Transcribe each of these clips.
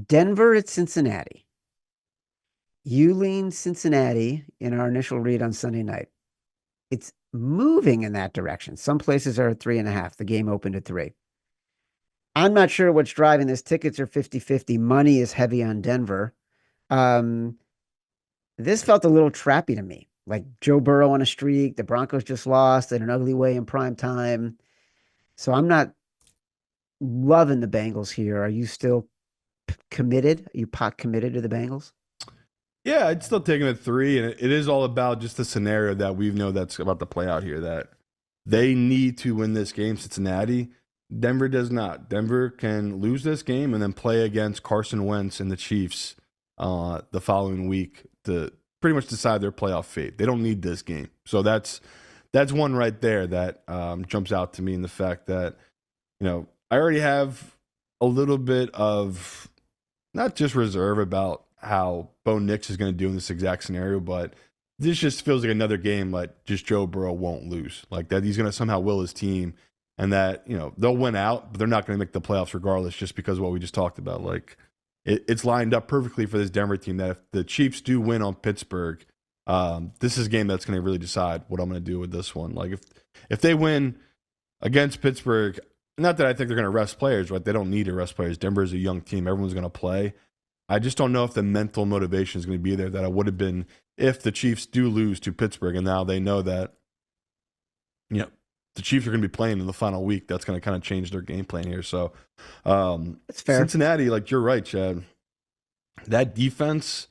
Denver at Cincinnati. You lean Cincinnati in our initial read on Sunday night. It's moving in that direction. Some places are at 3.5. The game opened at 3. I'm not sure what's driving this. Tickets are 50-50. Money is heavy on Denver. Um, this felt a little trappy to me. Like Joe Burrow on a streak. The Broncos just lost in an ugly way in prime time. So I'm not loving the Bengals here. Are you still committed? Are you pot committed to the Bengals? Yeah, I'd still take him at 3, and it is all about just the scenario that we know that's about to play out here. That they need to win this game. Cincinnati, Denver does not. Denver can lose this game and then play against Carson Wentz and the Chiefs the following week to pretty much decide their playoff fate. They don't need this game, so that's one right there that jumps out to me in the fact that I already have a little bit of not just reserve about how Bo Nix is going to do in this exact scenario, but this just feels like another game like just Joe Burrow won't lose. Like that he's going to somehow will his team and that, they'll win out, but they're not going to make the playoffs regardless just because of what we just talked about. Like it's lined up perfectly for this Denver team that if the Chiefs do win on Pittsburgh, this is a game that's going to really decide what I'm going to do with this one. Like if they win against Pittsburgh, not that I think they're going to rest players, right? They don't need to rest players. Denver is a young team. Everyone's going to play. I just don't know if the mental motivation is going to be there that I would have been if the Chiefs do lose to Pittsburgh. And now they know that, the Chiefs are going to be playing in the final week. That's going to kind of change their game plan here. So, It's fair. Cincinnati, like you're right, Chad. That defense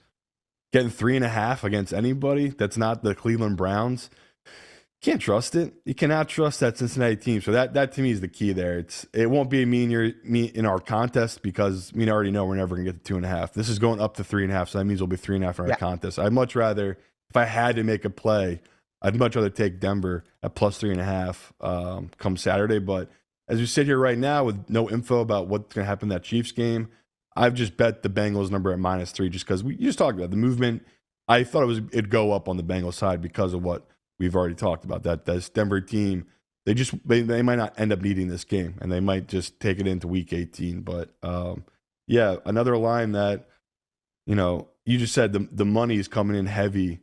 getting 3.5 against anybody that's not the Cleveland Browns. Can't trust it. You cannot trust that Cincinnati team. So that to me is the key there. It won't be me in our contest because we already know we're never gonna get to 2.5. This is going up to 3.5, so that means we'll be 3.5 in our Yeah. contest. I'd much rather, if I had to make a play, I'd much rather take Denver at plus 3.5 come Saturday. But as we sit here right now with no info about what's gonna happen in that Chiefs game, I've just bet the Bengals number at -3 just because you just talked about the movement. I thought it'd go up on the Bengals side because of what we've already talked about. That this Denver team, they might not end up needing this game, and they might just take it into Week 18. But yeah, another line that you just said the money is coming in heavy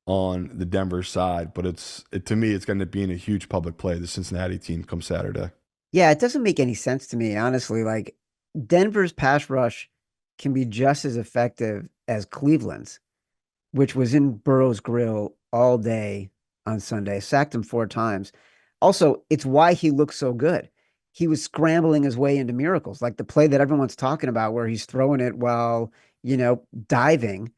on the Denver side, but to me it's going to be in a huge public play. The Cincinnati team come Saturday. Yeah, it doesn't make any sense to me, honestly. Like Denver's pass rush can be just as effective as Cleveland's, which was in Burrow's grill all day on Sunday, sacked him 4 times. Also, it's why he looks so good. He was scrambling his way into miracles, like the play that everyone's talking about where he's throwing it while, diving.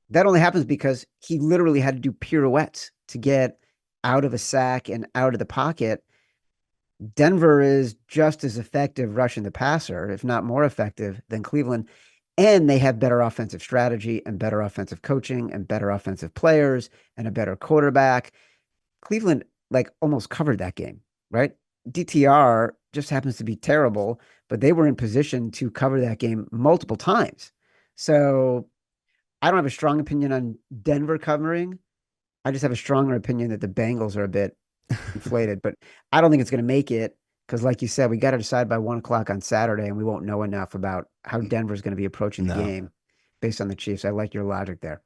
That only happens because he literally had to do pirouettes to get out of a sack and out of the pocket. Denver is just as effective rushing the passer, if not more effective than Cleveland. And they have better offensive strategy and better offensive coaching and better offensive players and a better quarterback. Cleveland like almost covered that game, right? DTR just happens to be terrible, but they were in position to cover that game multiple times. So I don't have a strong opinion on Denver covering. I just have a stronger opinion that the Bengals are a bit inflated, but I don't think it's going to make it because, like you said, we got to decide by 1 o'clock on Saturday, and we won't know enough about how Denver's going to be approaching the No. game based on the Chiefs. I like your logic there.